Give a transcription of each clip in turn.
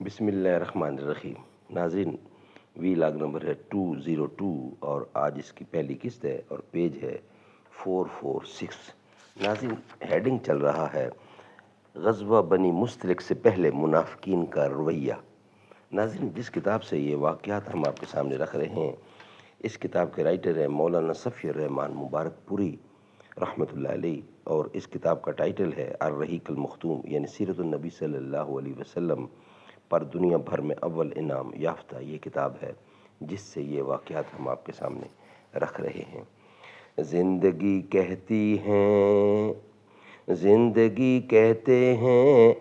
بسم اللہ الرحمن الرحیم۔ ناظرین، وی لاگ نمبر ہے 202 اور آج اس کی پہلی قسط ہے اور پیج ہے 446۔ ناظرین، ہیڈنگ چل رہا ہے غزوہ بنی مستلق سے پہلے منافقین کا رویہ۔ ناظرین، جس کتاب سے یہ واقعات ہم آپ کے سامنے رکھ رہے ہیں، اس کتاب کے رائٹر ہیں مولانا صفی الرحمان مبارک پوری رحمۃ اللہ علیہ، اور اس کتاب کا ٹائٹل ہے الرحیق المختوم، یعنی سیرت النبی صلی اللہ علیہ وسلم پر دنیا بھر میں اول انعام یافتہ یہ کتاب ہے جس سے یہ واقعات ہم آپ کے سامنے رکھ رہے ہیں۔ زندگی کہتے ہیں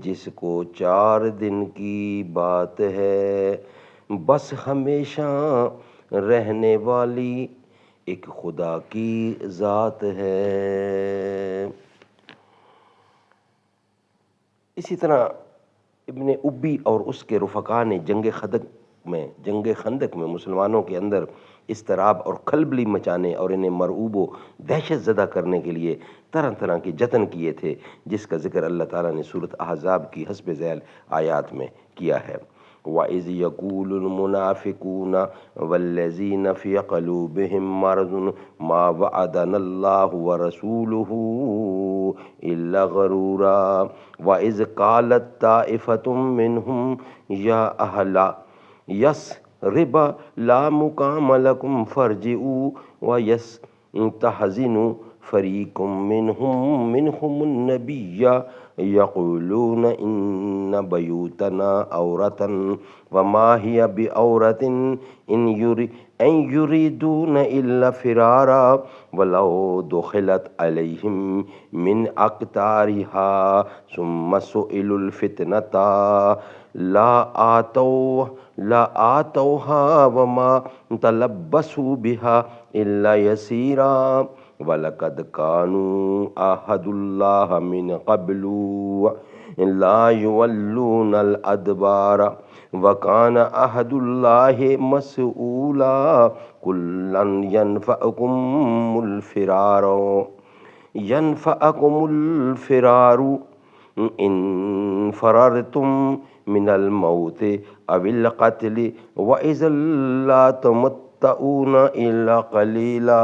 جس کو 4 دن کی بات ہے، بس ہمیشہ رہنے والی ایک خدا کی ذات ہے۔ اسی طرح ابن ابی اور اس کے رفقا نے جنگ خندق میں مسلمانوں کے اندر اضطراب اور کھلبلی مچانے اور انہیں مرعوب و دہشت زدہ کرنے کے لیے طرح طرح کے جتن کیے تھے، جس کا ذکر اللہ تعالیٰ نے سورۃ احزاب کی حسب ذیل آیات میں کیا ہے۔ وَإِذْ يَقُولُ الْمُنَافِقُونَ وَالَّذِينَ فِي قُلُوبِهِم مَّرَضٌ مَّا وَعَدَنَا اللَّهُ وَرَسُولُهُ إِلَّا غَرُورًا وَإِذْ قَالَتْ طَائِفَةٌ مِّنْهُمْ يَا أَهْلَ يَثْرِبَ لَا مُقَامَ لَكُمْ فَارْجِعُوا وَيَسْتَأْذِنُ فَرِيقٌ مِّنْهُمُ النَّبِيَّ يقولون إن بيوتنا عورة وما هي بعورة إن يريدون إلا فرارا ولو دخلت عليهم من أقطارها ثم سئلوا الفتنة لا آتوها وما تلبسوا بها إلا يسيرا وَلَقَدْ كَانُوا عَاهَدُوا اللَّهَ مِنْ قَبْلُ لَا يُوَلُّونَ الْأَدْبَارَ وَكَانَ عَهْدُ اللَّهِ مَسْئُولًا كُلًّا يَنفَعُكُمُ الْفِرَارُ إِنْ فَرَرْتُمْ مِنَ الْمَوْتِ أَوِ الْقَتْلِ وَإِذًا لَا تَمَتَّعُونَ إِلَّا قَلِيلًا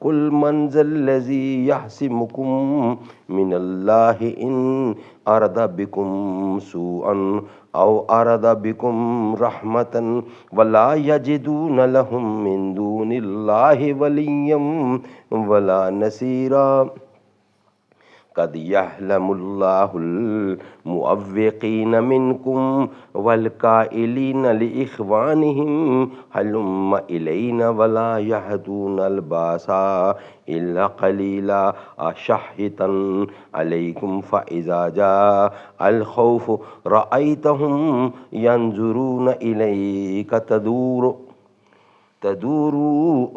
قُلْ مَنْ ذَا الَّذِي يَعْصِمُكُمْ مِنَ اللَّهِ إِنْ أَرَادَ بِكُمْ سُوءًا أَوْ أَرَادَ بِكُمْ رَحْمَةً وَلَا يَجِدُونَ لَهُم مِّن دُونِ اللَّهِ وَلِيًّا وَلَا نَصِيرًا قد يعلم الله المعوقين منكم والقائلين لإخوانهم هلم إلينا ولا يهدون الباس إلا قليلا أشحة عليكم فإذا جاء الخوف رأيتهم ينظرون إليك تدور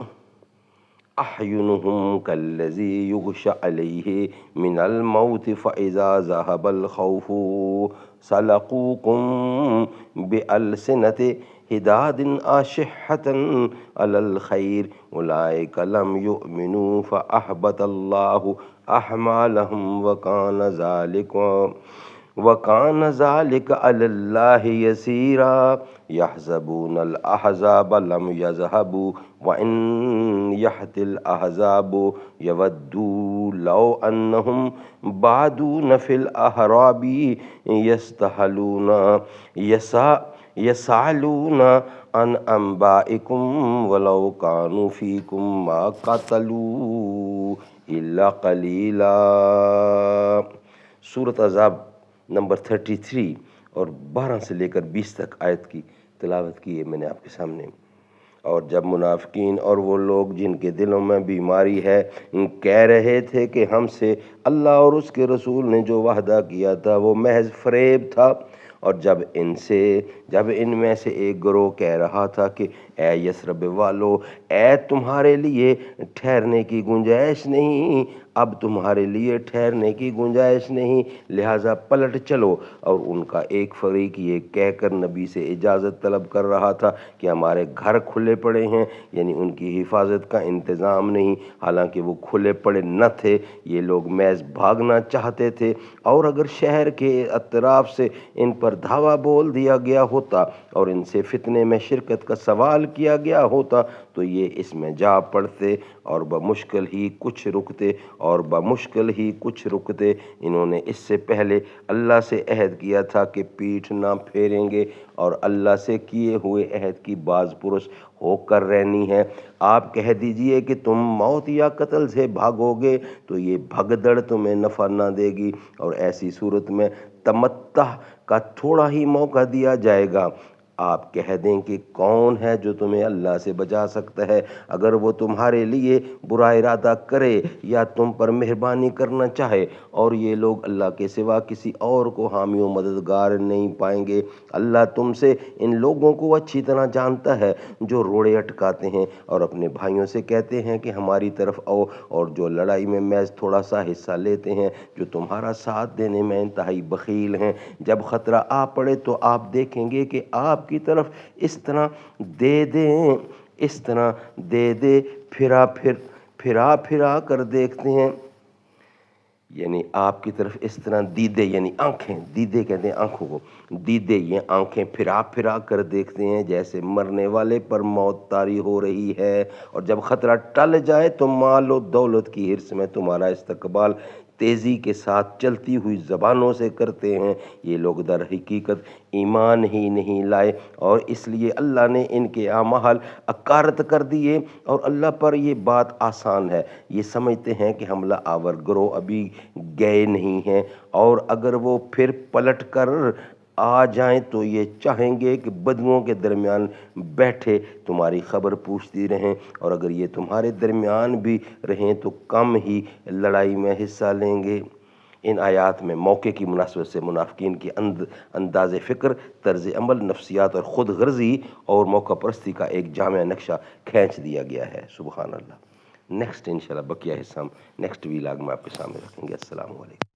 أحينهم كالذي يغشى عليه من الموت فإذا ذهب الخوف سلقوكم بألسنة حداد أشحة على الخير أولئك لم يؤمنوا فأحبط الله أعمالهم وكان ذلك على الله يسيرا يحسبون الأحزاب لم يذهبوا وإن يأتي الأحزاب يودوا لو أنهم بعدون في الأحراب يسألون عن أنبائكم ولو كانوا فيكم ما قتلوا إلا قليلا۔ سورۃ احزاب نمبر 33 اور 12 سے لے کر 20 تک آیت کی تلاوت کی ہے میں نے آپ کے سامنے۔ اور جب منافقین اور وہ لوگ جن کے دلوں میں بیماری ہے کہہ رہے تھے کہ ہم سے اللہ اور اس کے رسول نے جو وعدہ کیا تھا وہ محض فریب تھا، اور جب ان میں سے ایک گروہ کہہ رہا تھا کہ اے یثرب والو، اے تمہارے لیے ٹھہرنے کی گنجائش نہیں، اب تمہارے لیے ٹھہرنے کی گنجائش نہیں، لہٰذا پلٹ چلو۔ اور ان کا ایک فریق یہ کہہ کر نبی سے اجازت طلب کر رہا تھا کہ ہمارے گھر کھلے پڑے ہیں، یعنی ان کی حفاظت کا انتظام نہیں، حالانکہ وہ کھلے پڑے نہ تھے، یہ لوگ محض بھاگنا چاہتے تھے۔ اور اگر شہر کے اطراف سے ان پر دھاوا بول دیا گیا ہوتا اور ان سے فتنے میں شرکت کا سوال کیا گیا ہوتا تو یہ اس میں جا پڑتے اور بمشکل ہی کچھ رکتے۔ انہوں نے اس سے پہلے اللہ سے عہد کیا تھا کہ پیٹھ نہ پھیریں گے اور اللہ سے کیے ہوئے عہد کی باز پرس ہو کر رہنی ہے۔ آپ کہہ دیجئے کہ تم موت یا قتل سے بھاگو گے تو یہ بھگدڑ تمہیں نفع نہ دے گی، اور ایسی صورت میں تمتع کا تھوڑا ہی موقع دیا جائے گا۔ آپ کہہ دیں کہ کون ہے جو تمہیں اللہ سے بچا سکتا ہے اگر وہ تمہارے لیے برا ارادہ کرے یا تم پر مہربانی کرنا چاہے، اور یہ لوگ اللہ کے سوا کسی اور کو حامی و مددگار نہیں پائیں گے۔ اللہ تم سے ان لوگوں کو اچھی طرح جانتا ہے جو روڑے اٹکاتے ہیں اور اپنے بھائیوں سے کہتے ہیں کہ ہماری طرف آؤ، اور جو لڑائی میں محض تھوڑا سا حصہ لیتے ہیں، جو تمہارا ساتھ دینے میں انتہائی بخیل ہیں۔ جب خطرہ آ پڑے تو آپ دیکھیں گے کہ آپ کی طرف اس طرح دے دے پھرا کر دیکھتے ہیں، یعنی آپ کی طرف اس طرح دیدے یعنی آنکھیں، دیدے کہتے ہیں آنکھوں کو، دیدے یہ آنکھیں پھرا کر دیکھتے ہیں جیسے مرنے والے پر موت طاری ہو رہی ہے، اور جب خطرہ ٹل جائے تو مال و دولت کی حرص میں تمہارا استقبال تیزی کے ساتھ چلتی ہوئی زبانوں سے کرتے ہیں۔ یہ لوگ در حقیقت ایمان ہی نہیں لائے، اور اس لیے اللہ نے ان کے اعمال اکارت کر دیے، اور اللہ پر یہ بات آسان ہے۔ یہ سمجھتے ہیں کہ حملہ آور گروہ ابھی گئے نہیں ہیں، اور اگر وہ پھر پلٹ کر آ جائیں تو یہ چاہیں گے کہ بدوؤں کے درمیان بیٹھے تمہاری خبر پوچھتی رہیں، اور اگر یہ تمہارے درمیان بھی رہیں تو کم ہی لڑائی میں حصہ لیں گے۔ ان آیات میں موقع کی مناسبت سے منافقین کی انداز فکر، طرز عمل، نفسیات اور خود غرضی اور موقع پرستی کا ایک جامع نقشہ کھینچ دیا گیا ہے۔ سبحان اللہ۔ نیکسٹ انشاءاللہ بقیہ حصہ ہم نیکسٹ ویلاگ میں آپ کے سامنے رکھیں گے۔ السلام علیکم۔